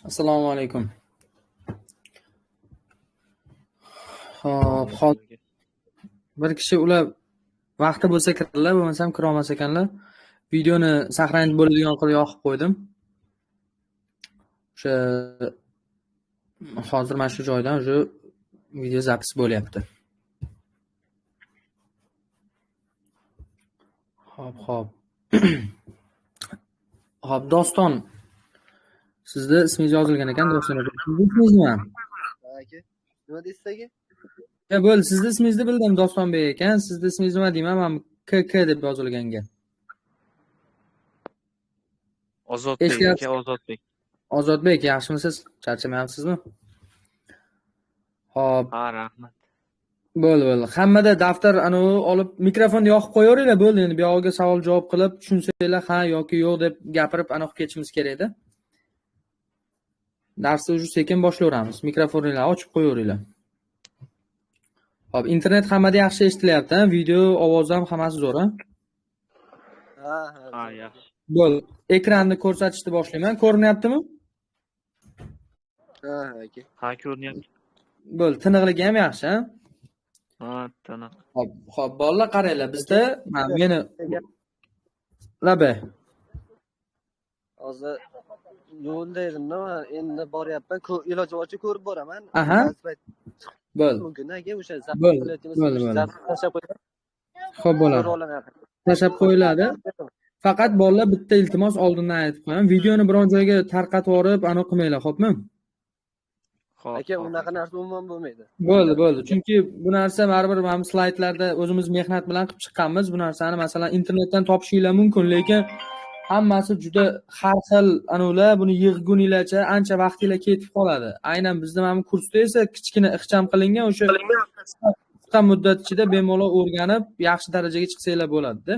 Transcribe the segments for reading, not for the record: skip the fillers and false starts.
Assalomu alaykum. Hop, bir kishi ular vaqti bo'lsa kiradilar, bo'lmasam kira olmas ekanlar. Videoni saqlanib bo'ladigan qilib yoqib qo'ydim. O'sha hozir mana shu joydan o'sha video zapis bo'lyapti. Hop. Hop, Doston. Sizda ismingiz yozilgan ekan, Doston aka. Sizning ismingiz nima? Aka, nima deysiz aka? Bo'ldi, sizning ismingizni bildim, Dostonbek ekan. Sizning ismingiz nima deyman? Men KK deb yozilganga. Ozodbek aka, Ozodbek. Ozodbek, yaxshimisiz? Charchamayapsizmi? Hop. Ha, rahmat. Bo'ldi. Hammada daftar anavi olib mikrofonni yoqib qo'yaveringlar, bo'ldi. Endi bu yog'iga savol javob qilib, tushunsanglar ha yoki yo'q deb gapirib anaqa ketishimiz kerak edi. Darsni уже sekin boshlayveramiz. Mikrofoninglarni ochib qo'yaveringlar. Hop, internet hammada yaxshi eshitilyapti, video, ovoz ham hammasi zo'r, ha? Ha, yaxshi. Bo'ldi. Ekranni ko'rsatishni boshlayman. Ko'rinyaptimi? Ha, aka. Ha, ko'rinyapti. Bo'ldi, tiniqligi ham yaxshi, ha? Ha, taniq. Hop, bolalar qaranglar, bizda meni labe. Hozir yo'lda edimda, men endi boryapman. Iloji boricha ko'rib boraman. Aha. Bo'ldi. Mumkin aka, o'sha Bo'ldi. tashlab qo'ydim. Xo'p, bo'ladi. Tashlab qo'yiladi. Faqat bolalar bitta iltimos oldindan aytib qo'yaman. Videoni biron joyga tarqatib yorib, aniq qilmanglar, xo'pmi? Xo'p. Aka, unaqa narsa umuman bo'lmaydi. Bo'ldi. Chunki bu narsa baribir mana slaydlarda o'zimiz mehnat bilan qilib chiqqanmiz. Bu narsani masalan internetdan topishinglar mumkin, lekin hammasi juda har xil anavlar, buni yig'guninglarcha ancha vaqtinglar ketib qoladi. Aynan bizda mana kursda esa kichkina ixcham qilingan o'sha qisqa muddat ichida bemalol o'rganib, yaxshi darajaga chiqsanglar bo'ladi-da.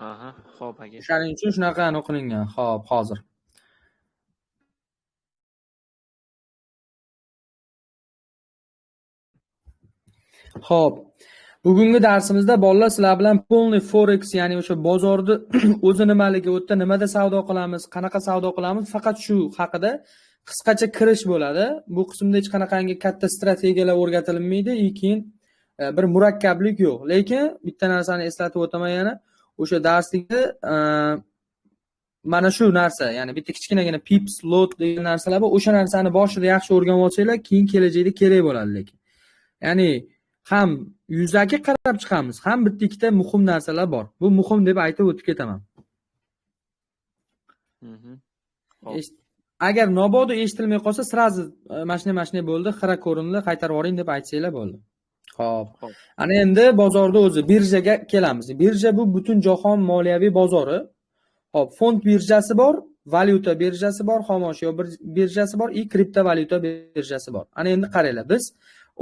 Aha, xo'p aka. Shuning uchun shunaqa aniq qilingan. Xo'p, hozir. Xo'p. Bugungi darsimizda bolalar sizlar bilan polniy forex, ya'ni o'sha bozorni o'zi nimaligi, u yerda nimada savdo qilamiz, qanaqa savdo qilamiz, faqat shu haqida qisqacha kirish bo'ladi. Bu qismda hech qanaqangi katta strategiyalar o'rgatilmaydi, keyin bir murakkablik yo'q. Lekin bitta narsani eslatib o'taman yana, o'sha darslikda mana shu narsa, ya'ni bitta kichkinagina pips, lot degan narsalar bor. O'sha narsani boshida yaxshi o'rganib olsanglar, keyin kelajakda kerak bo'ladi lekin. Ya'ni ham yuzaki qarab chiqamiz, ham bitta ikkita muhim narsalar bor. Bu muhim deb aytib o'tib ketaman. Agar nobodo eshitilmay qolsa, sirazi mashina bo'ldi, xira ko'rinli, qaytarib yuboring deb aytsanglar bo'ldi. Xo'p. Ana endi bozorda o'zi birjaga kelamiz. Birja bu butun jahon moliyaviy bozori. Xo'p, fond birjasi bor, valyuta birjasi bor, xomashyo birjasi bor, kriptovalyuta birjasi bor. Ana endi qaranglar, biz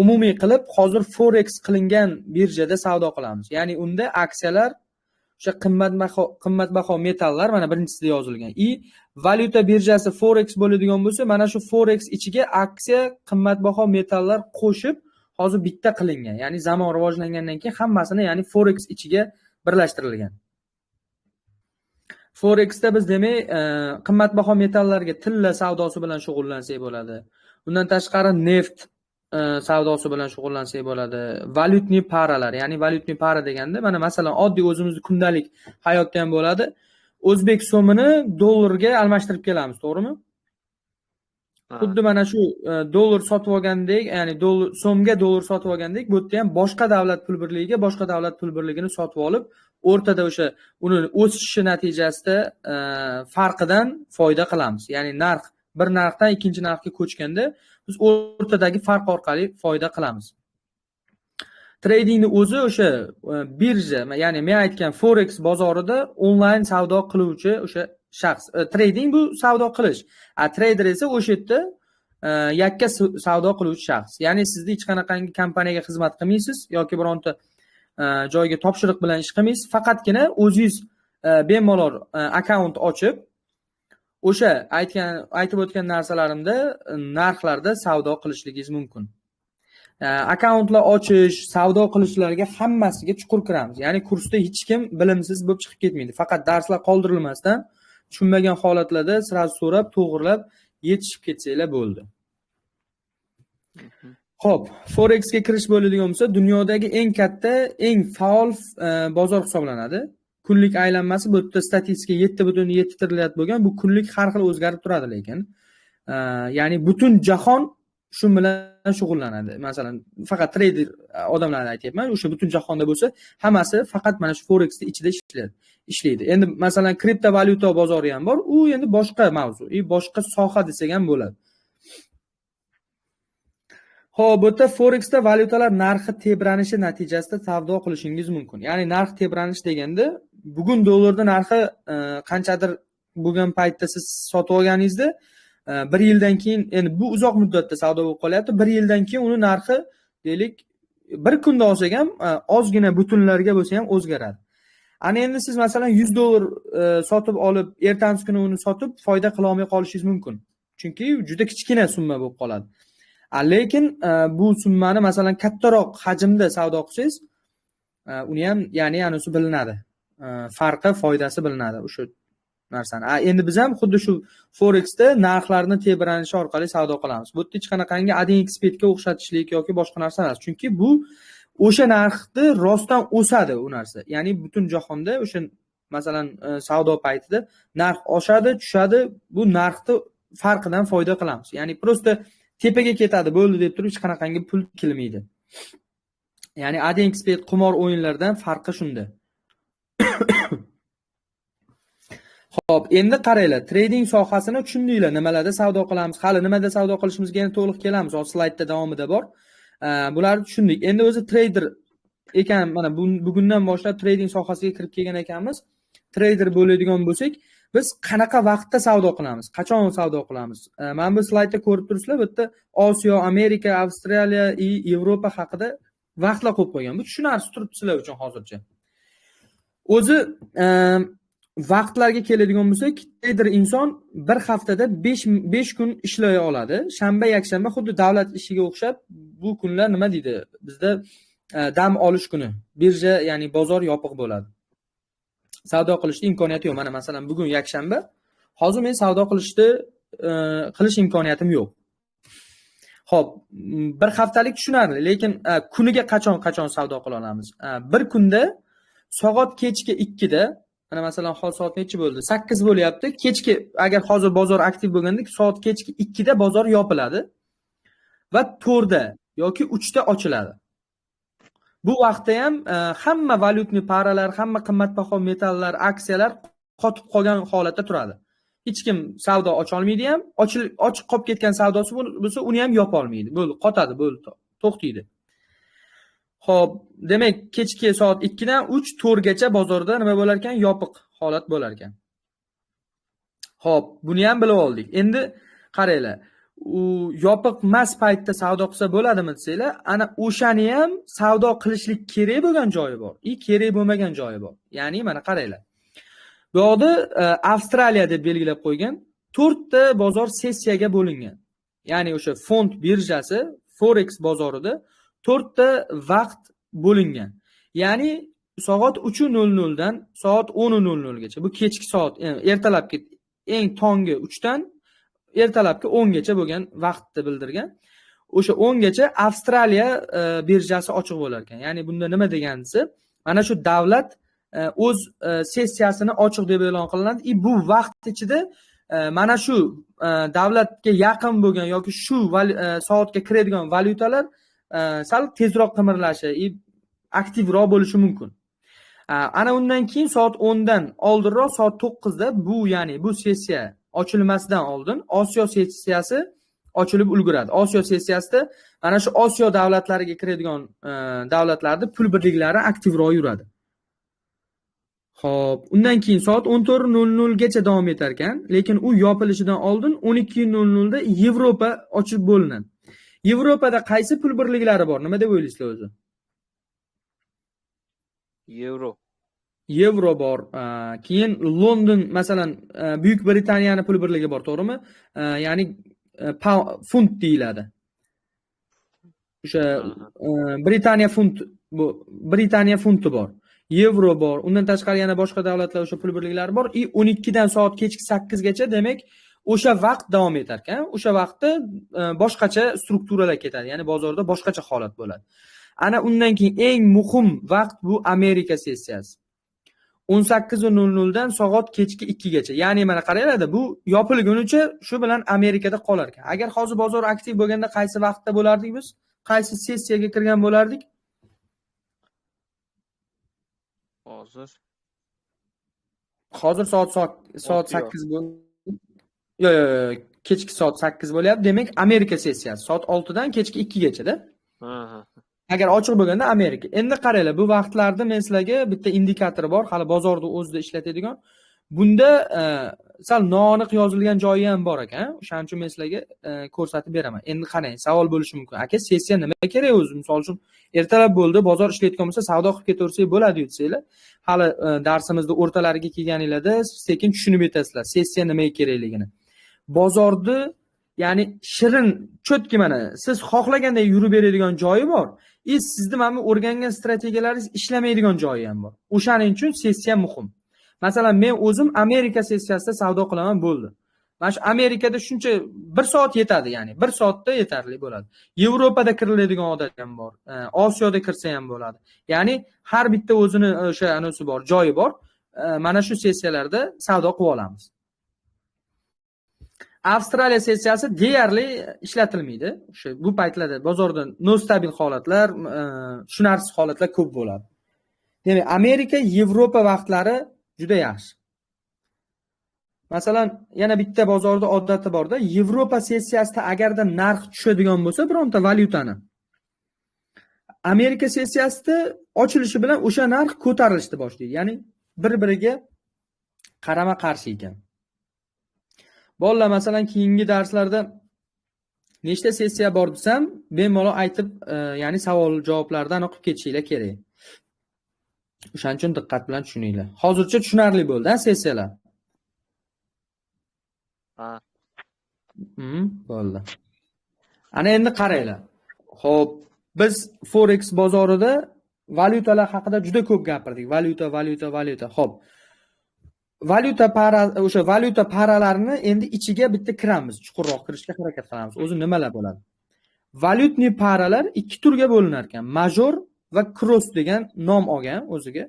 umumiy qilib hozir forex qilingan birjada savdo qilamiz. Ya'ni unda aksiyalar, o'sha qimmatbaho metallar mana birinchisida yozilgan. Valyuta birjasi forex bo'ladigan bo'lsa, mana shu forex ichiga aksiya, qimmatbaho metallar qo'shib hozir bitta qilingan. Ya'ni zamon rivojlangandan keyin hammasini, ya'ni forex ichiga birlashtirilgan. Forexda biz demak, qimmatbaho metallarga tilla savdosi bilan shug'ullansak bo'ladi. Undan tashqari neft savdosi bilan shug'ullansak bo'ladi. Valyutniy paralar, ya'ni valyutniy para deganda mana masalan oddiy o'zimizning kundalik hayotda ham bo'ladi. O'zbek so'mini dollarga almashtirib kelamiz, to'g'rimi? Xuddi mana shu dollar sotib olgandek, ya'ni so'mga dollar sotib olgandek, bu yerda ham boshqa davlat pul birligiga boshqa davlat pul birligini sotib olib, o'rtada o'sha uni o'sishi natijasida farqidan foyda qilamiz. Ya'ni narx bir narxdan ikkinchi narxga ko'chganda biz o'rtadagi farq orqali foyda qilamiz. Tradingni o'zi o'sha birja, ya'ni men aytgan forex bozorida onlayn savdo qiluvchi o'sha shaxs. Trading bu savdo qilish. Trader esa o'sha yerda yakka savdo qiluvchi shaxs. Ya'ni siz hech qanaqangi kompaniyaga xizmat qilmaysiz yoki bironta joyga topshiriq bilan ish qilmaysiz. Faqatgina o'zingiz bemalol akkaunt ochib, o'sha aytib o'tgan narsalarimda narxlarda savdo qilishligingiz mumkin. Akkauntlar ochish, savdo qilishlarga hammasiga chuqur kiramiz. Ya'ni kursda hech kim bilimsiz bo'lib chiqib ketmaydi. Faqat darslar qoldirilmasdan tushunmagan holatlarda sразу so'rab, to'g'rilab yetishib ketsanglar bo'ldi. Xo'p, Forexga kirish bo'ladigan bo'lsa, dunyodagi eng katta, eng faol bozor hisoblanadi. Kunlik aylanmasi bu yerda statistika 7,7 trilliard bo'lgan. Bu kunlik har xil o'zgarib turadi lekin. Ya'ni butun jahon shu bilan shug'ullanadi. Masalan, faqat trader odamlarni aytyapman. O'sha butun jahonda bo'lsa, hammasi faqat mana shu Forexning ichida ishlaydi. Endi masalan, kriptovalyuta bozori ham bor. U endi boshqa mavzu, boshqa soha desak ham bo'ladi. Xo'p, bu yerda Forexda valyutalar narxi tebranishi natijasida savdo qilishingiz mumkin. Ya'ni narx tebranish deganda, bugun dollarda narxi qanchadir bo'lgan paytda siz sotib olganingizda, bir yildan keyin, endi bu uzoq muddatda savdo bo'lib qolyapti. Bir yildan keyin uni narxi, deylik, bir kunda olsak ham ozgina butunlarga bo'lsa ham o'zgaradi. Ana endi siz masalan $100 sotib olib, ertangi kuni uni sotib foyda qila olmay qolishingiz mumkin. Chunki juda kichkina summa bo'lib qoladi. Lekin bu summani masalan kattaroq hajmda savdo qilsangiz, uni ham ya'ni anisi bilinadi. Farqi, foydasi bilinadi o'sha narsani. Endi biz ham xuddi shu Forexda narxlarni tebranishi orqali savdo qilamiz. Bu yerda hech qanaqangi AdXpetga o'xshatishlik yoki boshqa narsa emas. Chunki bu o'sha narxni rostdan o'sadi u narsa. Ya'ni butun jahonda o'sha masalan savdo paytida narx oshadi, tushadi, bu narxni farqidan foyda qilamiz. Ya'ni prosta tepaga ketadi, bo'ldi deb turib hech qanaqangi pul kelmaydi. Ya'ni AdXpet qimor o'yinlaridan farqi shunda. Xo'p, endi qaranglar, trading sohasini tushundinglar, nimalarda savdo qilamiz, hali nimada savdo qilishimizga yana to'liq kelamiz, hozir slaydda davomida bor. Bularni tushundik. Endi o'zi trader ekan, mana bugundan boshlab trading sohasiga kirib kelgan ekanmiz. Trader bo'ladigan bo'lsak, biz qanaqa vaqtda savdo qilamiz, qachon savdo qilamiz? Mana bu slaydda ko'rib turibsizlar, bu yerda Osiyo, Amerika, Avstraliya, Yevropa haqida vaqtlar qo'yib qo'ygan. Bu tushunarsiz turibdi sizlar uchun hozircha. O'zi vaqtlarga keladigan bo'lsak, trader inson bir haftada 5 kun ishlay oladi. Shanba, yakshanba xuddi davlat ishiga o'xshab, bu kunlar nima deydi? Bizda dam olish kuni. Birja, ya'ni bozor yopiq bo'ladi. Savdo qilishga imkoniyati yo'q. Mana masalan bugun yakshanba. Hozir men savdo qilish imkoniyatim yo'q. Xo'p, bir haftalik tushunarli, lekin kuniga qachon savdo qila olamiz? Bir kunda soat kechki 2 da, mana masalan hozir soat necha bo'ldi? 8 bo'lyapti. Kechki, agar hozir bozor aktiv bo'lganda, soat kechki 2 da bozor yopiladi va 4 da yoki 3 da ochiladi. Bu vaqtda ham hamma valyutni paralar, hamma qimmatbaho metallar, aksiyalar qotib qolgan holatda turadi. Hech kim savdo ocha olmaydi ham, ochiq qolib ketgan savdosi bo'lsa, uni ham yopa olmaydi. Bo'ldi, qotadi, bo'ldi, to'xtaydi. Xo'p, demak, kechki soat 2 dan 3-4 gacha bozorda nima bo'lar ekan? Yopiq holat bo'lar ekan. Xo'p, buni ham bilib oldik. Endi qaranglar. U yopiq emas paytda savdo qilsa bo'ladimi desanglar, ana o'shani ham savdo qilishlik kerak bo'lgan joyi bor, kerak bo'lmagan joyi bor. Ya'ni mana qaranglar. Bu yerda Avstraliya deb belgilab qo'ygan 4 ta bozor sessiyaga bo'lingan. Ya'ni o'sha fond birjasi, Forex bozorida 4 ta vaqt bo'lingan. Ya'ni soat 3:00 dan soat 10:00 gacha. Bu kechki soat, ertalabki eng tongi 3 dan ertalabki 10 gacha bo'lgan vaqtni bildirgan. O'sha 10 gacha Avstraliya birjasi ochiq bo'lar ekan. Ya'ni bunda nima deganisi? Mana shu davlat o'z sessiyasini ochiq deb e'lon qilinadi. Bu vaqt ichida mana shu davlatga yaqin bo'lgan yoki shu soatga kiradigan valyutalar sal tezroq qimirlashi, aktivroq bo'lishi mumkin. Ana undan keyin soat 10 dan oldinroq soat 9 da bu, ya'ni bu sessiya ochilmasidan oldin Osiyo sessiyasi ochilib ulguradi. Osiyo sessiyasida mana shu Osiyo davlatlariga kiradigan davlatlarda pul birliklari aktivroq yuradi. Xo'p, undan keyin soat 14:00 gacha davom etar ekan, lekin u yopilishidan oldin 12:00 da Yevropa ochib bo'linadi. Yevropada qaysi pul birliklari bor? Nima deb o'ylaysizlar o'zi? Yevro bor. Keyin London, masalan, Buyuk Britaniyaning pul birligi bor, to'g'rimi? Ya'ni funt deyiladi. O'sha Britaniya funti bor. yevro bor. Undan tashqari yana boshqa davlatlar o'sha pul birliklari bor. 12 dan soat kechki 8 gacha, demak, o'sha vaqt davom etar ekan. O'sha vaqtda boshqacha strukturalar ketadi. Ya'ni bozorda boshqacha holat bo'ladi. Ana undan keyin eng muhim vaqt bu Amerika sessiyasi. 18:00 dan soat kechki 2 gacha. Ya'ni mana qaranglar, bu yopilgunicha shu bilan Amerikada qolar ekan. Agar hozir bozor aktiv bo'lganda qaysi vaqtda bo'lardik biz? Qaysi sessiyaga kirgan bo'lardik? Hozir. Hozir soat 8 bo'ldi. Yo'q, kechki soat 8 bo'lyapti. Demak, Amerika sessiyasi soat 6 dan kechki 2 gacha-da. Ha. Agar ochiq bo'lganda Amerika. Endi qaranglar, bu vaqtlarda men sizlarga bitta indikator bor, hali bozorda o'zida ishlatadigan. Bunda sal noaniq yozilgan joyi ham bor ekan. O'shaning uchun men sizlarga ko'rsatib beraman. Endi qarang, savol bo'lishi mumkin. Aka, sessiya nima kerak o'zi? Misol uchun, ertalab bo'ldi, bozor ishlayotgan bo'lsa, savdo qilib ketaversak bo'ladi desanglar. Hali darsimizda o'rtalariga kelganinglarda sekin tushunib yetasizlar, sessiya nimaga kerakligini. Bozorda ya'ni shirin, cho'tki mana siz xohlaganday yurib beradigan joyi bor. Sizni mana bu o'rgangan strategiyalaringiz ishlamaydigan joyi ham bor. O'shaning uchun sessiya muhim. Masalan, men o'zim Amerika sessiyasida savdo qilaman, bo'ldi. Mana shu Amerikada shuncha 1 soat yetadi, ya'ni 1 soatda yetarli bo'ladi. Yevropada kiriladigan odat ham bor. Osiyoda kirsa ham bo'ladi. Ya'ni har bitta o'zini o'sha anisi bor, joyi bor. Mana shu sessiyalarda savdo qilib olamiz. Avstraliya sessiyasi deyarli ishlatilmaydi. O'sha bu paytlarda bozorda nostabil holatlar, tushunarsiz holatlar ko'p bo'ladi. Demak, Amerika, Yevropa vaqtlari juda yaxshi. Masalan, yana bitta bozorda odati borda, Yevropa sessiyasida agarda narx tushadigan bo'lsa bironta valyutani, Amerika sessiyasida ochilishi bilan o'sha narx ko'tarilishni boshlaydi. Ya'ni bir-biriga qarama-qarshi ekan. Bolalar, masalan, keyingi darslarda nechta sessiya bor desam, bemalol aytib, ya'ni savol-javoblardan o'qib ketishinglar kerak. O'shaning uchun diqqat bilan tushuninglar. Hozircha tushunarli bo'ldi, sessiyalar. Ha. Bo'ldi. Ana endi qaranglar. Xo'p, biz forex bozorida valyutalar haqida juda ko'p gapirdik. Valyuta. Xo'p. O'sha valyuta paralarini endi ichiga bitta kiramiz, chuqurroq kirishga harakat qilamiz. O'zi nimalar bo'ladi? Valyutni paralar ikki turga bo'linar ekan. Major va cross degan nom olgan o'ziga.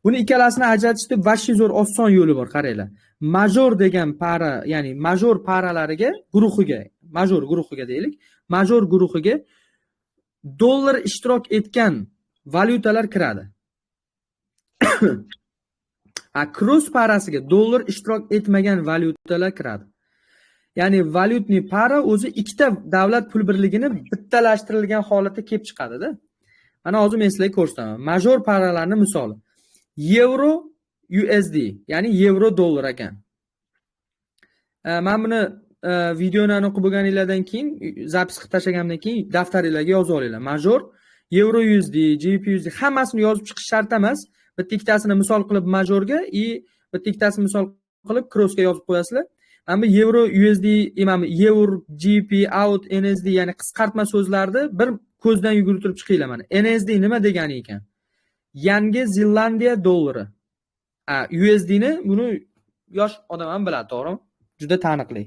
Buni ikkalasini ajratishda vashi zo'r oson yo'li bor, qaranglar. Major degan para, ya'ni major paralariga, major guruhiga deylik. Major guruhiga dollar ishtirok etgan valyutalar kiradi. Cross parasiga dollar ishtirok etmagan valyutalar kiradi. Ya'ni valyutni para o'zi ikkita davlat pul birligini bittalashtirilgan holatda kelib chiqadi-da. Mana hozir men sizlarga ko'rsataman. Major paralarning misoli. Euro USD, ya'ni yevro dollar ekan. Men buni videoni o'qib bo'lganinglardan keyin, zapis qilib tashlagandan keyin daftaringizga yozib olinglar. Major, Euro USD, GBP USD hammasini yozib chiqish shart emas. Bitta ikkitasini misol qilib majorga, bitta ikkitasini misol qilib crossga yozib qo'yasizlar. Mana bu Euro USD, Euro GBP out NSD, ya'ni qisqartma so'zlarni bir ko'zdan yugurtirib chiqinglar mana. NSD nima degani ekan? Yangi Zelandiya dollari. USD ni buni yosh odam ham biladi, to'g'rimi? Juda taniqli.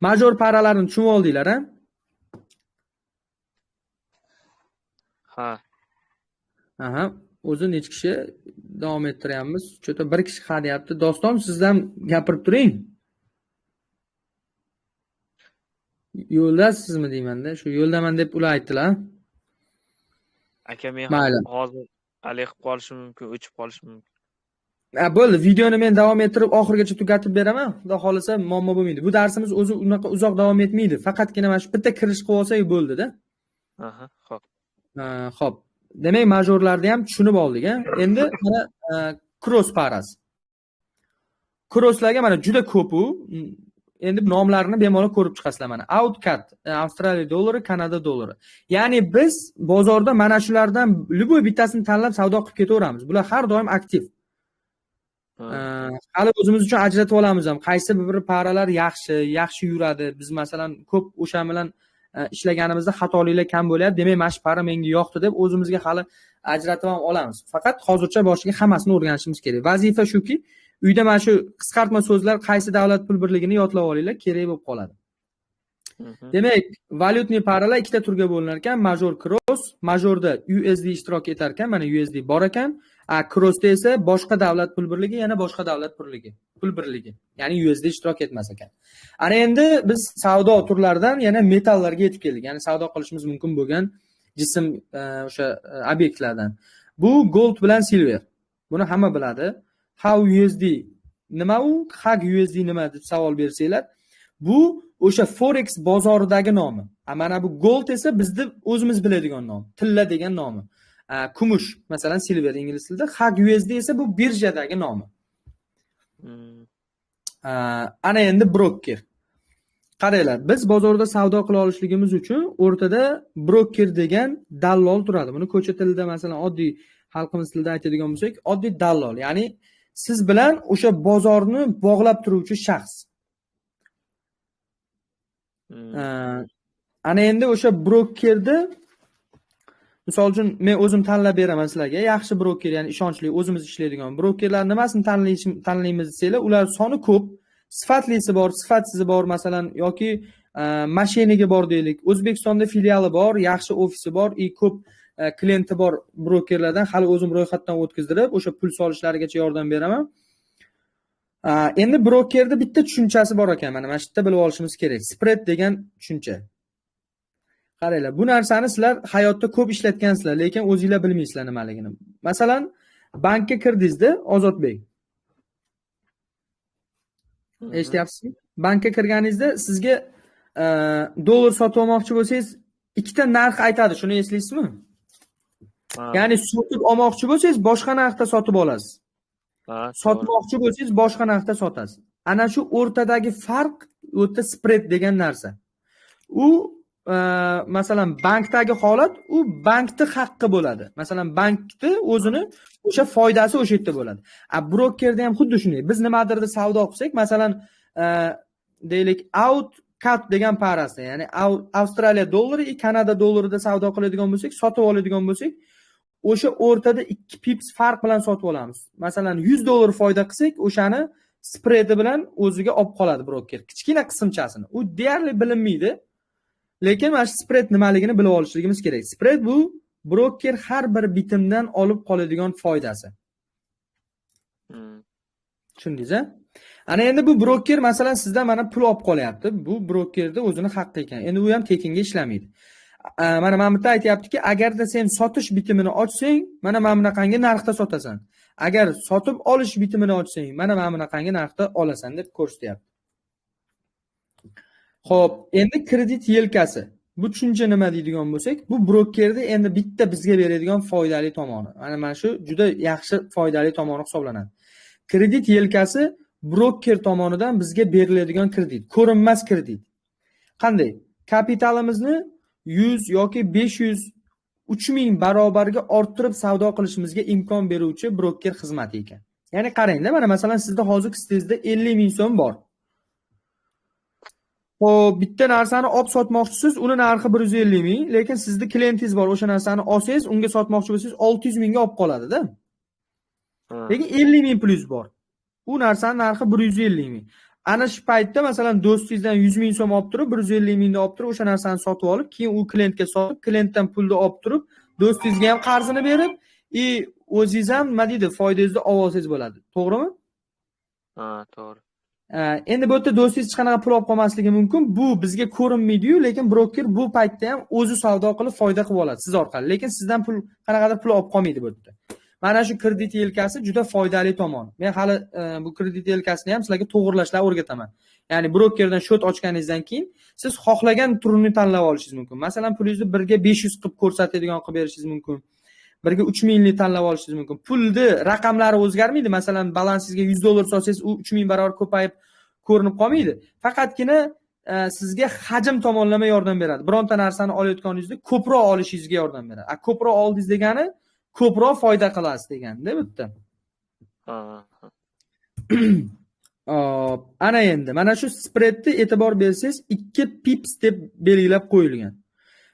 Major paralarni tushunib oldinglar, ha? Ha. Aha, o'zi necha kishi davom ettiryapmiz. Cho'ta bir kishi ha deyapti. Doston, sizdan gapirib turing. Yo'ldasizmi deyman-da, shu yo'ldaman deb ular aytdilar. Aka, men hozir alik qilib qolishim mumkin, o'chib qolishim mumkin. Bo'ldi, videoni men davom ettirib oxirigacha tugatib beraman. Xudo xolasa muammo bo'lmaydi. Bu darsimiz o'zi unaqa uzoq davom etmaydi. Faqatgina mana shu bitta kirish qilib olsak bo'ldi-da. Aha, xo'p. Xo'p. Demak, majorlarni ham tushunib oldik, ha. Endi mana cross parasi. Crosslarga mana juda ko'p u. Endi nomlarini bemalol ko'rib chiqasizlar mana. Outcat, Avstraliya dollari, Kanada dollari. Ya'ni biz bozorda mana shulardan любой bittasini tanlab savdo qilib ketaveramiz. Bular har doim aktiv. Hali o'zimiz uchun ajratib olamiz ham. Qaysi bir paralar yaxshi yuradi. Biz masalan ko'p o'sha bilan ishlaganimizda xatoliklar kam bo'lyapti. Demak, mana shu para menga yoqdi deb o'zimizga hali ajratib ham olamiz. Faqat hozircha boshiga hammasini o'rganishimiz kerak. Vazifa shuki, uyda mana shu qisqartma so'zlar qaysi davlat pul birligini yodlab olinglar, kerak bo'lib qoladi. Demak, valyutniy paralar ikkita turga bo'linar ekan. Major, cross. Majorda USD ishtirok etar ekan, mana USD bor ekan. Crossda esa boshqa davlat pul birligi, yana boshqa davlat pul birligi. Ya'ni USD ishtirok etmas ekan. Ana endi biz savdo turlaridan yana metallarga yetib keldik. Ya'ni savdo qilishimiz mumkin bo'lgan jism o'sha obyektlardan. Bu gold bilan silver. Buni hamma biladi. How USD nima u? Haq USD nima deb savol bersanglar, bu o'sha forex bozoridagi nomi. Mana bu gold esa bizni o'zimiz biladigan nom, tilla degan nomi. Kumush, masalan silver ingliz tilida, haq USD esa bu birjadagi nomi. Ana endi broker. Qaranglar, biz bozorda savdo qila olishligimiz uchun o'rtada broker degan dallol turadi. Buni ko'cha tilida masalan oddiy xalqimiz tilida aytadigan bo'lsak, oddiy dallol, ya'ni siz bilan o'sha bozorni bog'lab turuvchi shaxs. Ana endi o'sha brokerni misol uchun men o'zim tanlab beraman sizlarga. Yaxshi broker, ya'ni ishonchli, o'zimiz ishlaydigan brokerlar nimasini tanlaymiz desanglar, ular soni ko'p, sifatlisi bor, sifatsizi bor, masalan yoki mashinaga bor deylik. O'zbekistonda filiali bor, yaxshi ofisi bor, ko'p klienti bor brokerlardan hali o'zim ro'yxatdan o'tkazdirib, o'sha pul solishlarigacha yordam beraman. Endi brokerda bitta tushunchasi bor ekan, mana shu yerda bilib olishimiz kerak. Spread degan tushuncha. Qaranglar, bu narsani sizlar hayotda ko'p ishlatgansizlar, lekin o'zingizlar bilmaysizlar nimaligini. Masalan, bankka kirdingizda, Ozodbek. Eshityapsizmi? Bankka kirganingizda sizga dollar sotib olmoqchi bo'lsangiz, ikkita narx aytadi, shuni eslaysizmi? Ya'ni sotib olmoqchi bo'lsangiz, boshqa narxda sotib olasiz. Sotmoqchi bo'lsangiz, boshqa narxda sotasiz. Ana shu o'rtadagi farq o'ta spread degan narsa. U masalan bankdagi holat, u bankning haqqi bo'ladi. Masalan bankning o'zini o'sha foydasi o'sha yerda bo'ladi. Brokerda ham xuddi shunday. Biz nimadirda savdo qilsak, masalan deylik out cut degan parasi, ya'ni Avstraliya dollari, Kanada dollarida savdo qiladigan bo'lsak, sotib oladigan bo'lsak, o'sha o'rtada 2 pips farq bilan sotib olamiz. Masalan 100 dollar foyda qilsak, o'shani spreadi bilan o'ziga olib qoladi broker. Kichkina qismchasini. U deyarli bilinmaydi. Lekin mana shu spread nimaligini bilib olishligimiz kerak. Spread bu broker har bir bitimdan olib qoladigan foydasi. Tushundingiz-a? Ana endi bu broker masalan sizdan mana pul olib qolyapti. Bu brokerda o'zini haqqi ekan. Endi u ham tekinga ishlamaydi. Mana bu yerda aytayaptiki, agarda sen sotish bitimini ochsang, mana bunaqangi narxda sotasan. Agar sotib olish bitimini ochsang, mana bunaqangi narxda olasan deb ko'rsatyapti. Xo'p, endi kredit yelkasi. Bu tushuncha nima deydigan bo'lsak, bu brokerda endi bitta bizga beradigan foydali tomoni. Mana shu juda yaxshi foydali tomoni hisoblanadi. Kredit yelkasi broker tomonidan bizga beriladigan kredit, ko'rinmas kredit. Qanday? Kapitalimizni 100 yoki 500, 3000 barobarga orttirib savdo qilishimizga imkon beruvchi broker xizmati ekan. Ya'ni qaranglar, mana masalan sizda hozir kistingizda 50 ming so'm bor. Xo'p, bitta narsani olib sotmoqchisiz, uni narxi 150 ming, lekin sizda klientingiz bor, o'sha narsani olsangiz, unga sotmoqchi bo'lsangiz 600 mingga olib qoladi-da. Lekin 50 ming plyus bor. U narsaning narxi 150 ming. Ana shu paytda masalan do'stingizdan 100 ming so'm olib turib, 150 mingni olib turib, o'sha narsani sotib olib, keyin u klientga sotib, klientdan pulni olib turib, do'stingizga ham qarzini berib, o'zingiz ham nima deydi, foydangizni olsangiz bo'ladi. To'g'rimi? Ha, to'g'ri. Endi bu yerda do'stingiz hech qanaqa pul olib qolmasligi mumkin. Bu bizga ko'rinmaydi-yu, lekin broker bu paytda ham o'zi savdo qilib foyda qilib oladi siz orqali. Lekin sizdan pul qanaqadir pul olib qolmaydi bu yerda. Mana shu kredit yelkasi juda foydali tomoni. Men hali bu kredit yelkasini ham sizlarga to'g'rilashlarni o'rgataman. Ya'ni brokerdan shot ochganingizdan keyin siz xohlagan turini tanlab olishingiz mumkin. Masalan, pulingizni 1 ga 500 qilib ko'rsatadigan qilib berishingiz mumkin. 1 ga 3000 lik tanlab olishingiz mumkin. Pulni raqamlari o'zgarmaydi. Masalan, balansingizga 100 dollar solsangiz, u 3000 barobar ko'payib ko'rinib qolmaydi. Faqatgina sizga hajm tomonlama yordam beradi. Bironta narsani olayotganingizda ko'proq olishingizga yordam beradi. Ko'proq oldingiz degani ko'proq foyda qilasiz deganda bu yerda. Ana endi mana shu spreadni e'tibor bersangiz 2 pips deb belgilab qo'yilgan.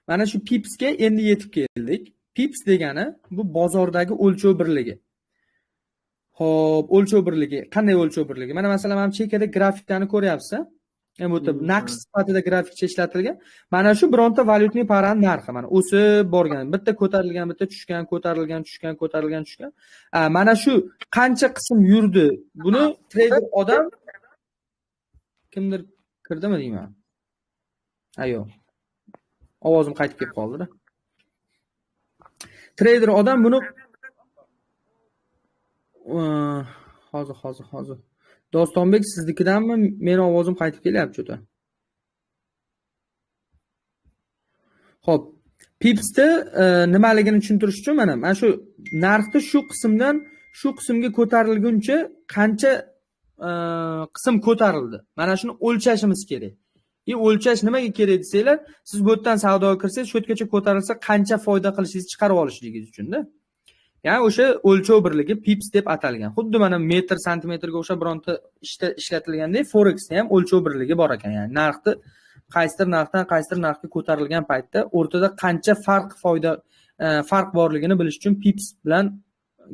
Mana shu pipsga endi yetib keldik. Pips degani bu bozordagi o'lchov birligi. Xo'p, o'lchov birligi. Qanday o'lchov birligi? Mana masalan, mana chekada grafikani ko'ryapsiz. Bu naqsh sifatida grafikcha ishlatilgan. Mana shu bironta valyutniy parani narxi. Mana o'sib borgan, bitta ko'tarilgan, bitta tushgan, ko'tarilgan, tushgan, ko'tarilgan, tushgan. Mana shu qancha qism yurdi. Buni trader odam kimdir kirdimi deyman? Yo'q. Ovozim qaytib kelib qoldi-da. Trader odam buni hozir. Dostonbek siznikidanmi? Meni ovozim qaytib kelyapti o'ta. Xo'p, pipsda nimaligini tushuntirish uchun mana shu narxni shu qismdan shu qismga ko'tarilguncha qancha qism ko'tarildi. Mana shuni o'lchashimiz kerak. O'lchash nimaga kerak desanglar, siz bu yerdan savdoga kirsangiz, shu yergacha ko'tarilsa qancha foyda qilishingizni chiqarib olishligingiz uchun-da. Ya'ni o'sha o'lchov birligi pips deb atalgan. Xuddi mana metr, santimetrga o'sha bironta ishlatilgandek, foreksda ham o'lchov birligi bor ekan. Ya'ni narxni qaysidir narxdan qaysidir narxga ko'tarilgan paytda o'rtada qancha farq borligini bilish uchun pips bilan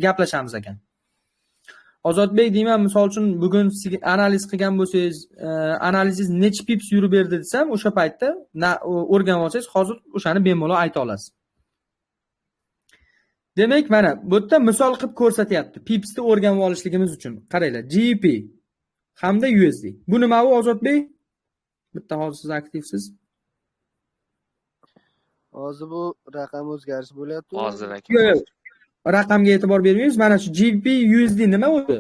gaplashamiz ekan. Ozodbek deyman, misol uchun bugun analiz qilgan bo'lsangiz, analizingiz necha pips yurib berdi desam, o'sha paytda o'rganib olsangiz, hozir o'shani bemalol ayta olasiz. Demak, mana bu yerda misol qilib ko'rsatyapti. Pipsni o'rganib olishligimiz uchun. Qaranglar, GBP hamda USD. Bu nima u Ozodbek? Bitta hozir siz aktivsiz. Hozir bu raqam o'zgarish bo'lyapti. Hozir aka. Yo'q. Raqamga e'tibor bermaymiz. Mana shu GBP USD nima o'zi?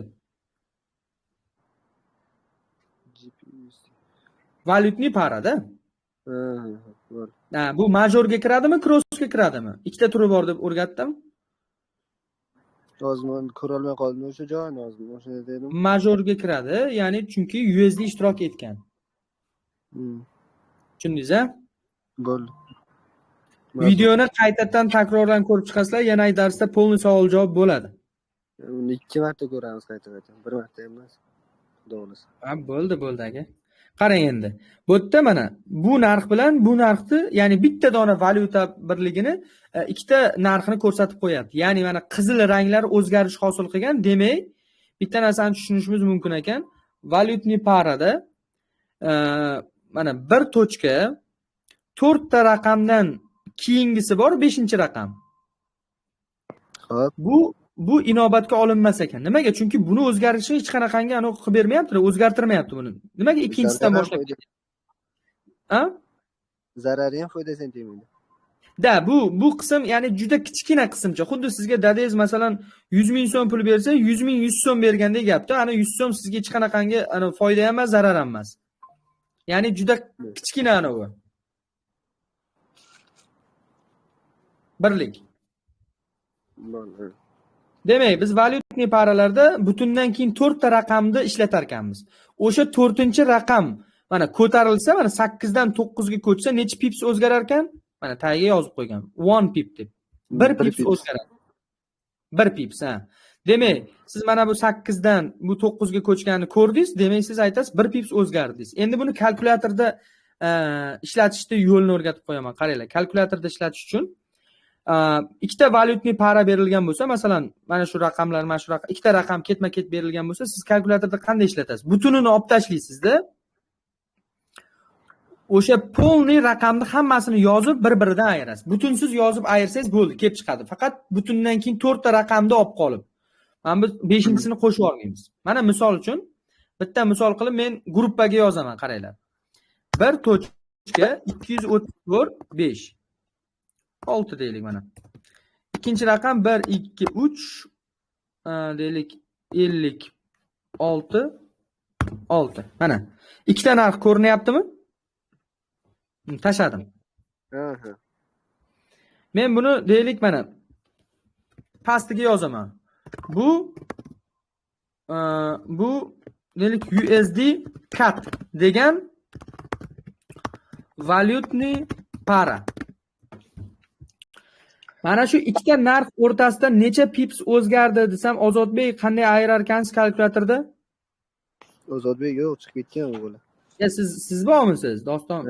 Valyutniy parada. Bu majorga kiradimi, crossga kiradimi? Ikkita turi bor deb o'rgatdim. Hozir men ko'ra olmay qoldim o'sha joyni, hozir o'shada dedim. Majorga kiradi, ya'ni chunki USD ishtirok etgan. Tushundingiz-a? Bo'ldi. Videoni qaytadan takrordan ko'rib chiqasizlar, yana darsda polni savol-javob bo'ladi. Uni 2 marta ko'ramiz qayta-qayta. 1 marta emas. Xudo xolasa. Bo'ldi aka. Qarang endi. Bu yerda mana bu narx bilan bu narxni, ya'ni bitta dona valyuta birligini ikkita narxini ko'rsatib qo'yapti. Ya'ni mana qizil ranglar o'zgarish hosil qilgan. Demak, bitta narsani tushunishimiz mumkin ekan. Valyutniy parada mana bir tochka 4 ta raqamdan keyingisi bor, 5-raqam. Xo'p. Bu inobatga olinmas ekan. Nimaga? Chunki buni o'zgarishini hech qanaqangi aniq qilib bermayapti, o'zgartirmayapti buni. Nimaga ikkinchisidan boshlab? Zarari ham foydasi ham tegmaydi. Bu qism, ya'ni juda kichkina qismcha. Xuddi sizga dadangiz masalan 100 ming so'm pul bersa, 100 ming 100 so'm bergandek gapda, ana 100 so'm sizga hech qanaqangi foyda ham emas, zarar ham emas. Ya'ni juda kichkina bu. Birlik. Demak, biz valyutniy paralarda butundan keyin 4 ta raqamni ishlatar ekanmiz. O'sha 4-raqam mana ko'tarilsa, mana 8 dan 9 ga ko'chsa, necha pips o'zgarar ekan? Mana tagiga yozib qo'ygan. 1 pip deb. 1 pips o'zgaradi. 1 pips, ha. Demak, siz mana bu 8 dan bu 9 ga ko'chganini ko'rdingiz, demak siz aytasiz 1 pips o'zgardi. Endi buni kalkulyatorda ishlatishni yo'lini o'rgatib qo'yaman. Qaranglar, kalkulyatorda ishlatish uchun ikkita valyutniy para berilgan bo'lsa, masalan, mana shu raqamlar, mana shu raqam, ikkita raqam ketma-ket berilgan bo'lsa, siz kalkulyatorda qanday ishlatasiz? Butunini olib tashlaysizda. O'sha polniy raqamni hammasini yozib bir-biridan ayirasiz. Butunsiz yozib ayirsangiz bo'ldi, kelib chiqadi. Faqat butundan keyin 4 ta raqamni olib qolib, mana biz 5-sini qo'shib olmaymiz. Mana misol uchun bitta misol qilib men gruppaga yozaman, qaranglar. 1 tochka 234 5. 6 deylik mana. Ikkinchi raqam 1 2 3 deylik 56 6. Mana ikkita narx ko'rinyaptimi? Tashladim. Men buni deylik mana pastiga yozaman. Bu deylik USD CAD degan valyutniy para. Mana shu ikkita narx o'rtasida necha pips o'zgardi desam, Ozodbek qanday ayirar ekansiz kalkulyatorda? Ozodbek yo'q, chiqib ketgan u bola. Siz bormisiz? Doston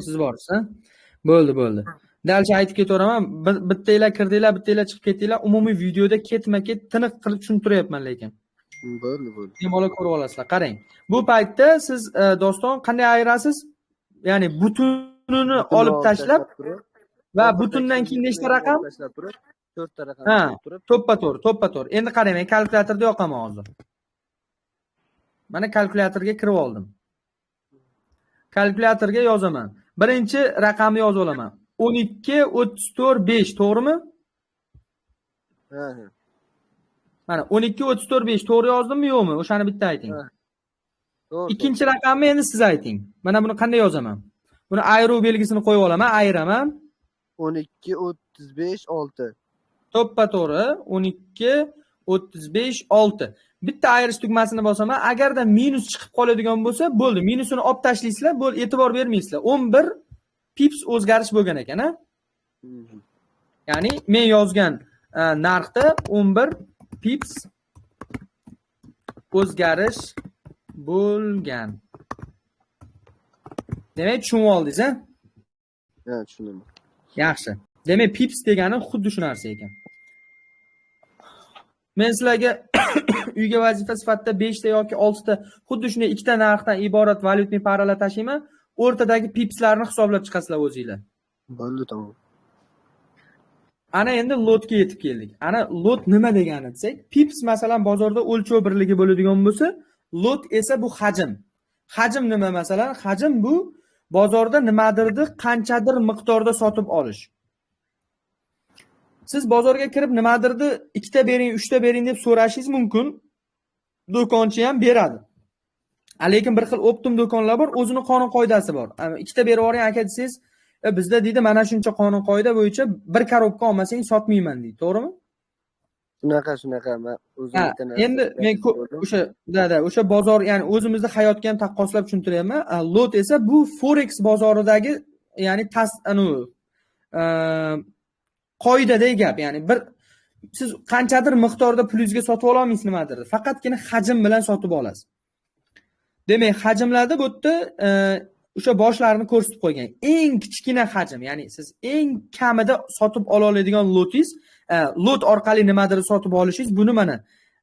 siz borsiz, ha? Bo'ldi. Dalcha aytib ketaveraman. Bittanglar kirdinglar, bittanglar chiqib ketdinglar. Umumiy videoda ketma-ket tiniq qilib tushuntiryapman lekin. Bo'ldi. Bemalol ko'rib olasizlar. Qarang. Bu paytda siz Doston qanday ayirasiz? Ya'ni butunini olib tashlab va butundan keyin nechta raqam? 4 ta raqam Ha, turib. to'ppa-to'g'ri. Endi qarang, men kalkulyatorda yoqaman hozir. Mana kalkulyatorga kirib oldim. Kalkulyatorga yozaman. Birinchi raqamni yozib olaman. 12 34 5, to'g'rimi? Ha. Mana 12 34 5 to'g'ri yozdimmi yo'qmi? O'shani bitta ayting. To'g'ri. Ikkinchi raqamni endi siz ayting. Mana buni qanday yozaman? Buni ayruv belgisini qo'yib olaman, ayiraman. 12 35 6. To'ppa-to'g'ri 12 35 6. Bitta ayirish tugmasini bosaman. Agarda minus chiqib qoladigan bo'lsa, bo'ldi. Minusini olib tashlaysizlar, bo'ldi, e'tibor bermaysizlar. 11 pips o'zgarish bo'lgan ekan, ha? Ya'ni men yozgan narxda 11 pips o'zgarish bo'lgan. Demak, tushunib oldingiz, ha? Ha, tushunaman. Yaxshi. Demak, pips degani xuddi shu narsa ekan. Men sizlarga uyga vazifa sifatida 5 ta yoki 6 ta xuddi shunday ikkita narxdan iborat valyutniy paralar tashiyman. O'rtadagi pipslarni hisoblab chiqasizlar o'zingizlar. Bo'ldi, tamom. Ana endi lotga yetib keldik. Ana lot nima degani desak, pips masalan bozorda o'lchov birligi bo'ladigan bo'lsa, lot esa bu hajm. Hajm nima masalan? Hajm bu bozorda nimadirni qanchadir miqdorda sotib olish. Siz bozorga kirib nimadirni 2 ta bering, 3 ta bering deb so'rashingiz mumkin. Do'konchi ham beradi. Lekin bir xil optim do'konlar bor, o'zining qonun qoidasi bor. 2 ta berib yuboring aka desangiz, bizda deydi mana shuncha qonun qoida bo'yicha bir korobka olmasang sotmayman deydi, to'g'rimi? Shunaqa. Men o'zim endi men o'sha bozor, ya'ni o'zimizni hayotga ham taqqoslab tushuntiryapman. Lot esa bu forex bozoridagi, ya'ni qoidadagi gap, ya'ni bir siz qanchadir miqdorda plyusga sotib ola olmaysiz nimadir. Faqatgina hajm bilan sotib olasiz. Demak, hajmlarda bu yerda o'sha boshlarini ko'rsatib qo'ygan. Eng kichkina hajm, ya'ni siz eng kamida sotib ola oladigan lotingiz, lot orqali nimadir sotib olishingiz, buni mana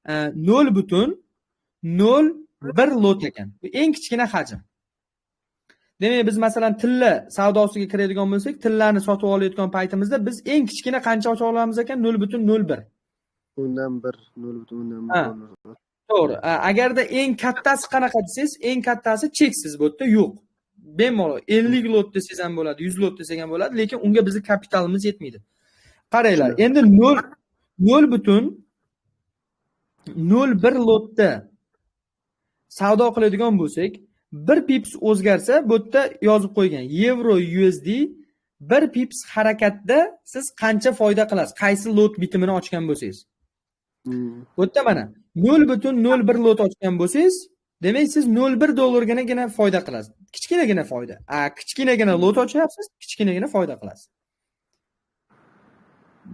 0.01 lot ekan. Bu eng kichkina hajm. Demak, biz masalan tilla savdosiga kiradigan bo'lsak, tillarni sotib olayotgan paytimizda biz eng kichkina qancha ocha olamiz ekan? 0.01. Undan 1, 0.1. To'g'ri. Agarda eng kattasi qanaqa desangiz, eng kattasi cheksiz bu yerda yo'q. Bemalol 50 lot desangiz ham bo'ladi, 100 lot desangiz ham bo'ladi, lekin unga bizning kapitalimiz yetmaydi. Qaranglar, endi 0.01 lotda savdo qiladigan bo'lsak, 1 pips o'zgarsa, bu yerda yozib qo'ygan yevro USD 1 pips harakatda siz qancha foyda qilasiz? Qaysi lot bitimini ochgan bo'lsangiz. Bu yerda mana 0.01 lot ochgan bo'lsangiz, demak siz 0.1 dollargina foyda qilasiz. Kichkinagina foyda. Kichkinagina lot ochyapsiz, kichkinagina foyda qilasiz.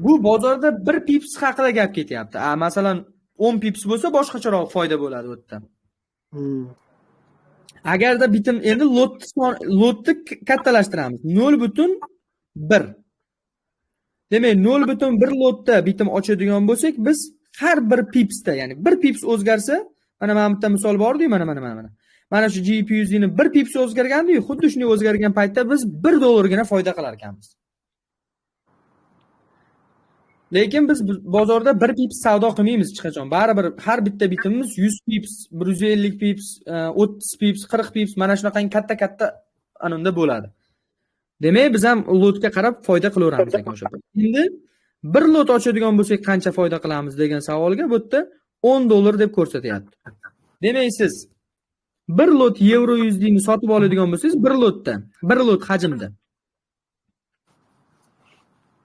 Bu bozorda 1 pips haqida gap ketyapti. Masalan 10 pips bo'lsa boshqacharoq foyda bo'ladi bu yerda. Agarda bitim endi lotni kattalashtiramiz. 0.1. Demak, 0.1 lotda bitim ochadigan bo'lsak, biz har bir pipsda, ya'ni 1 pips o'zgarsa, mana bu yerda misol bor-ku, mana. Mana shu GPU'ni 1 pips o'zgargandi-yu, xuddi shunday o'zgargan paytda biz 1 dollargina foyda qilar ekanmiz. Lekin biz bozorda 1 pips savdo qilmaymiz hech qachon. Baribir har bitta bitimimiz 100 pips, 150 pips, 30 pips, 40 pips, mana shunaqangi katta anunda bo'ladi. Demak, biz ham lotga qarab foyda qilaveramiz ekan o'sha. Endi bir lot ochadigan bo'lsak qancha foyda qilamiz degan savolga bu yerda 10 dollar deb ko'rsatyapti. Demak, siz 1 lot yevro USD ni sotib oladigan bo'lsangiz, 1 lot hajmda.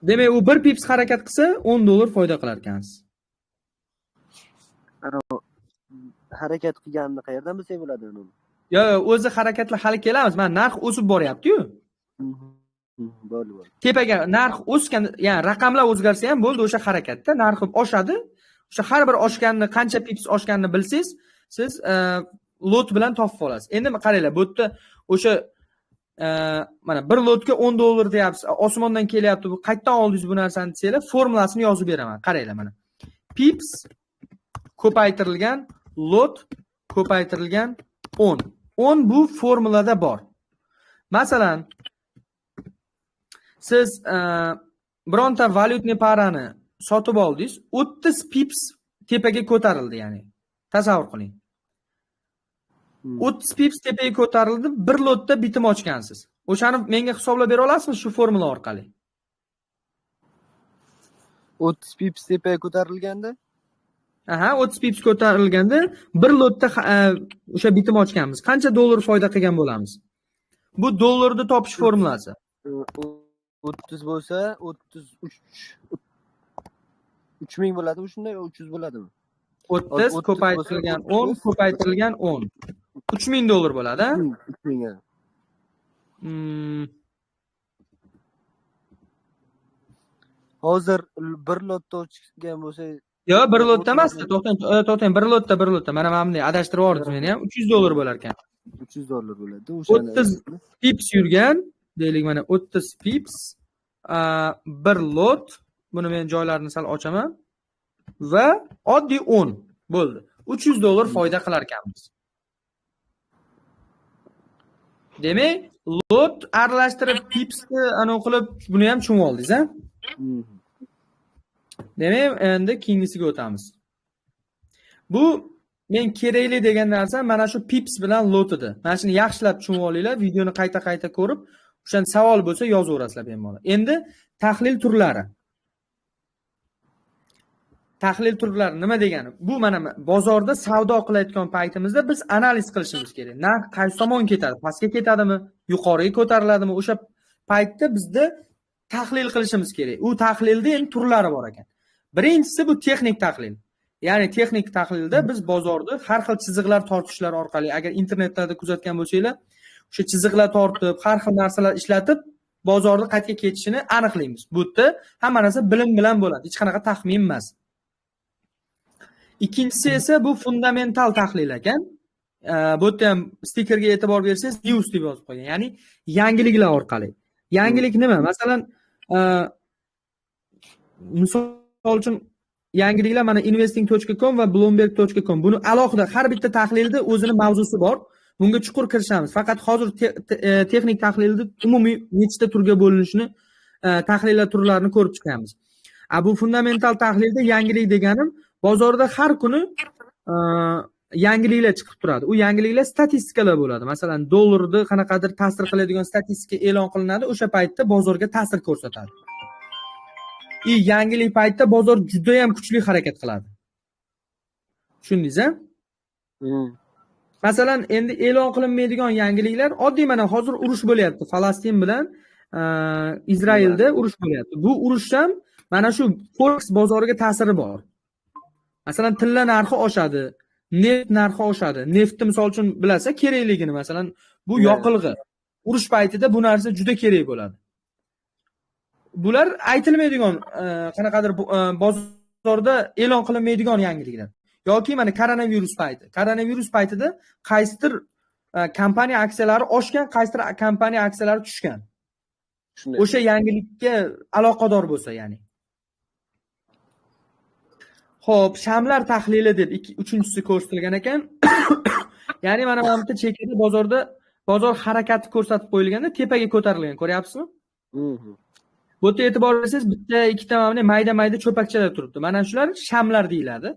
Demak, u 1 pips harakat qilsa 10 dollar foyda qilar ekansiz. Harakat qilganini qayerdan bilsak bo'ladi uni? Yo'q, o'zi harakatlar hali kelamiz. Mana narx o'sib boryapti-yu. Bo'ldi. Tepaga narx o'sgan, ya'ni raqamlar o'zgarsa ham bo'ldi, o'sha harakatda narx oshadi. O'sha har bir oshganni, qancha pips oshganini bilsangiz, siz lot bilan topib olasiz. Endi qaranglar, bu yerda o'sha mana bir lotga $10 deyapsiz. Osmondan kelyapti. Bu qayerdan oldingiz bu narsani desanglar, formulasini yozib beraman. Qaranglar mana. Pips ko'paytirilgan lot ko'paytirilgan 10. 10 bu formulada bor. Masalan, siz bironta valyutni parani sotib oldingiz, 30 pips tepaga ko'tarildi, ya'ni. Tasavvur qiling. 30 pips tepaga ko'tarildi, bir lotda bitim ochgansiz. O'shani menga hisoblab bera olasizmi shu formula orqali? 30 pips tepaga ko'tarilganda? Aha, 30 pips ko'tarilganda bir lotda o'sha bitim ochganmiz. Qancha dollar foyda qilgan bo'lamiz? Bu dollarni topish formulasi. 30 bo'lsa, 3000 bo'ladimi shunday, 300 bo'ladimi? 30 ko'paytirilgan 10 ko'paytirilgan 10. $3000 bo'ladi, ha? 3000. Hozir bir lotda ochgan bo'lsa, yo'q, bir lotda emas, to'xtang, bir lotda. Mana bunday adashtirib yubordingiz meni ham. $300 bo'lar ekan. $300 bo'ladi. 30 pips yurgan, deylik mana 30 pips bir lot. Buni men joylarini sal ochaman va oddiy 10 bo'ldi. $300 foyda qilar ekanmiz. Demak, lot aralashtirib pipsni anaqa qilib buni ham tushunib oldingiz, ha? Demak, endi keyingisiga o'tamiz. Bu men kerakli degan narsa mana shu pips bilan lot edi. Mana shuni yaxshilab tushunib olinglar, videoni qayta ko'rib, o'shan savol bo'lsa yozaverasizlar bemalol. Endi tahlil turlari. Tahlil turlari nima degani? Bu mana bozorda savdo qilayotgan paytimizda biz analiz qilishimiz kerak. Narx qaysi tomon ketadi? Pastga ketadimi, yuqoriga ko'tariladimi? O'sha paytda bizda tahlil qilishimiz kerak. U tahlilda endi turlari bor ekan. Birinchisi bu texnik tahlil. Ya'ni texnik tahlilda biz bozorda har xil chiziqlar tortishlar orqali, agar internetlarda kuzatgan bo'lsanglar, o'sha chiziqlar tortib, har xil narsalar ishlatib, bozorda qayerga ketishini aniqlaymiz. Bu yerda hamma narsa bilim bilan bo'ladi, hech qanaqa taxmin emas. Ikkinchisi esa bu fundamental tahlil ekan. Bu yerda ham stikerga e'tibor bersangiz, news deb yozib qo'ygan. Ya'ni yangiliklar orqali. Yangilik nima? Masalan, misol uchun yangiliklar mana investing.com va bloomberg.com. Buni alohida har bitta tahlilda o'zini mavzusi bor. Bunga chuqur kirishamiz. Faqat hozir texnik tahlilda umumiy nechta turga bo'linishini, tahlillar turlarini ko'rib chiqamiz. Bu fundamental tahlilda yangilik deganim, bozorda har kuni yangiliklar chiqib turadi. U yangiliklar statistikalar bo'ladi. Masalan, dollarni qanaqadir ta'sir qiladigan statistika e'lon qilinadi, o'sha paytda bozorga ta'sir ko'rsatadi. Yangilik paytda bozor juda ham kuchli harakat qiladi. Tushundingiz-a? Masalan, endi e'lon qilinmaydigan yangiliklar oddiy mana hozir urush bo'lyapti. Falastin bilan Izraelda urush bo'lyapti. Bu urush ham mana shu forex bozoriga ta'siri bor. Masalan, tilla narxi oshadi, neft narxi oshadi. Neftni misol uchun bilasa kerakligini, masalan, bu yoqilg'i. Urush paytida bu narsa juda kerak bo'ladi. Bular aytilmaydigan, qanaqadir bozorda e'lon qilinmaydigan yangiliklar. Yoki mana koronavirus payti. Koronavirus paytida qaysidir kompaniya aksiyalari oshgan, qaysidir kompaniya aksiyalari tushgan. O'sha yangilikka aloqador bo'lsa, ya'ni. Xo'p, shamlar tahlili deb uchinchisi ko'rsatilgan ekan. Ya'ni mana bu yerda chekada bozorda bozor harakati ko'rsatib qo'yilganda tepaga ko'tarilgan, ko'ryapsizmi? Bu yerda e'tibor bersangiz, bitta, ikkita mana mayda cho'pakchalar turibdi. Mana shular shamlar deyiladi.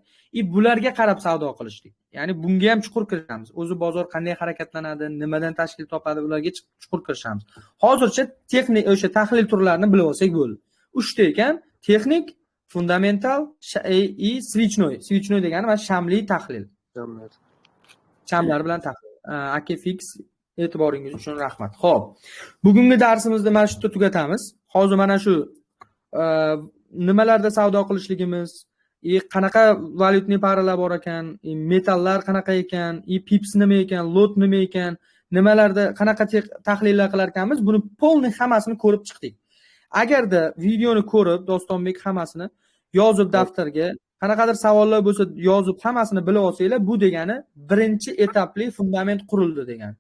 Bularga qarab savdo qilishdik. Ya'ni bunga ham chuqur kiramiz. O'zi bozor qanday harakatlanadi, nimadan tashkil topadi, ularga chuqur kiramiz. Hozircha texnik o'sha tahlil turlarini bilib olsak bo'ldi. 3 ta ekan: texnik, fundamental, switchnoy. Switchnoy degani mana shamli tahlil. Shamlar bilan tahlil. Akfix e'tiboringiz uchun rahmat. Xo'p. Bugungi darsimizni mana shu yerda tugatamiz. Hozir mana shu nimalarda savdo qilishligimiz, qanaqa valyutni paralar bor ekan, metallar qanaqa ekan, pips nima ekan, lot nima ekan, nimalarda qanaqa tahlillar qilar ekanmiz, buni polni hammasini ko'rib chiqdik. Agarda videoni ko'rib, Dostonbek hammasini yozib daftarga qanaqadir savollar bo'lsa yozib hammasini bilib olsanglar, bu degani birinchi etapli fundament qurildi degani.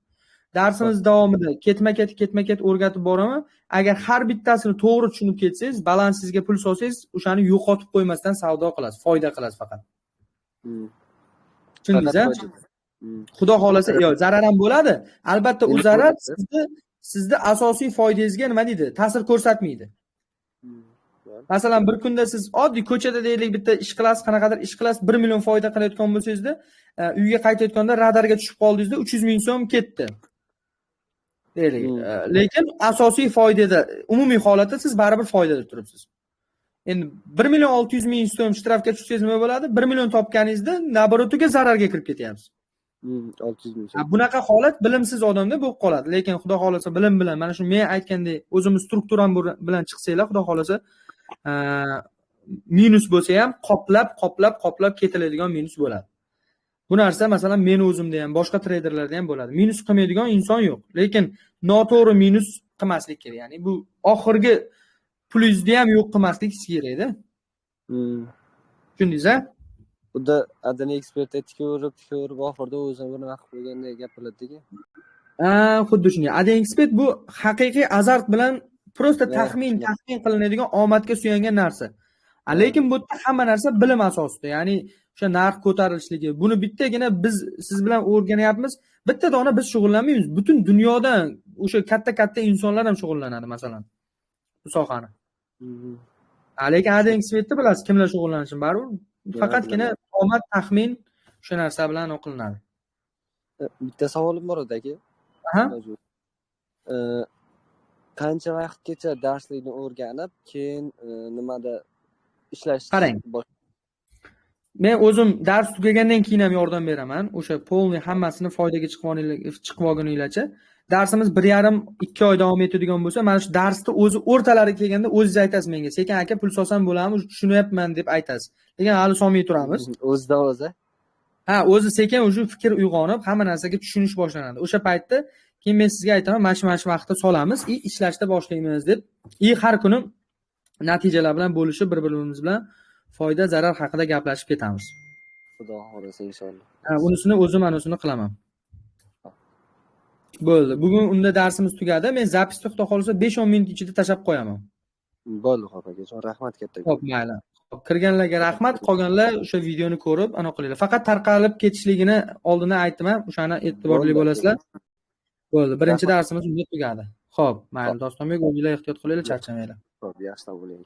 Darsimiz davomida ketma-ket o'rgatib boraman. Agar har bittasini to'g'ri tushunib ketsangiz, balansingizga pul solsangiz, o'shani yo'qotib qo'ymasdan savdo qilasiz, foyda qilasiz faqat. Tushundingiz-a? Xudo xolasa, zarar ham bo'ladi. Albatta, u zarar sizni asosiy foydangizga nima deydi? Ta'sir ko'rsatmaydi. Masalan, bir kunda siz oddiy ko'chada deylik bitta ish qilasiz, qanaqadir ish qilasiz, 1 million foyda qilayotgan bo'lsangiz-da, uyga qaytayotganda radarga tushib qoldingizda 300 ming so'm ketdi. Deylik. Lekin asosiy foydada, umumiy holatda siz baribir foydada turibsiz. Endi 1 million 600 ming so'm shtrafga tushsangiz nima bo'ladi? 1 million topganingizda nabarotiga zararga kirib ketyapsiz. 600 ming so'm. Bunaqa holat bilimsiz odamda bo'lib qoladi. Lekin xudo xolasa bilim bilan, mana shu men aytgandek, o'zimiz strukturam bilan chiqsanglar, xudo xolasa minus bo'lsa ham qoplab ketiladigan minus bo'ladi. Bu narsa masalan men o'zimda ham, boshqa treyderlarda ham bo'ladi. Minus qilmaydigan inson yo'q. Lekin noto'g'ri minus qilmaslik kerak. Ya'ni bu oxirgi pulingizni ham yo'q qilmaslik kerak-da. Tushundingiz-a? Bunda adana ekspertga tiko'rib oxirida o'zini bir nima qilib qo'ygandek gapiriladi-ku. Xuddi shunday. Adana ekspert bu haqiqiy azart bilan prosta taxmin qilinadigan omadga suyangan narsa. Lekin bu yerda hamma narsa bilim asosida. Ya'ni o'sha narx ko'tarilishligi. Buni bittagina biz siz bilan o'rganyapmiz. Bitta dona biz shug'ullanmaymiz. Butun dunyoda o'sha katta insonlar ham shug'ullanadi, masalan. Bu sohani. Lekin adana ekspertda bilasiz kimlar shug'ullanishini baribir. Faqatgina omad taxmin o'sha narsa bilan o'qilinadi. Bitta savolim bor edi-aka. Qancha vaqtgacha darslikni o'rganib, keyin nimada ishlash? Qarang. Men o'zim dars tugagandan keyin ham yordam beraman. O'sha polni hammasini foydaga chiqib olguninglarcha. Darsimiz 1,5-2 oy davom etadigan bo'lsa, mana shu darsni o'zi o'rtalariga kelganda o'zingiz aytasiz menga, "Sekin aka pul solsam bo'ladimi? Tushunyapman" deb aytasiz. Lekin hali solmay turamiz. O'zidan o'zi. O'zi sekin o'sha fikr uyg'onib, hamma narsaga tushunish boshlanadi. O'sha paytda keyin men sizga aytaman, mana shu vaqtda solamiz, ishlashda boshlaymiz deb. Har kuni natijalar bilan bo'lishib, bir-birimiz bilan foyda, zarar haqida gaplashib ketamiz. Xudo xolasa inshaalloh. Unisini o'zim anusini qilaman. Bo'ldi. Bugun unda darsimiz tugadi. Men zapisni xudo xolasa 5-10 minut ichida tashab qo'yaman. Bo'ldi, xo'p akajon, rahmat katta. Xo'p, mayli. Kirganlarga rahmat, qolganlar o'sha videoni ko'rib, ana qilinglar. Faqat tarqalib ketishligini oldindan aytdim, o'shani e'tiborli bo'lasizlar. Bo'ldi. Birinchi darsimiz unda tugadi. Xo'p, mayli, Dostonbek, o'zingizlar ehtiyot qilinglar, charchamanglar. Xo'p, yaxshi bo'ling.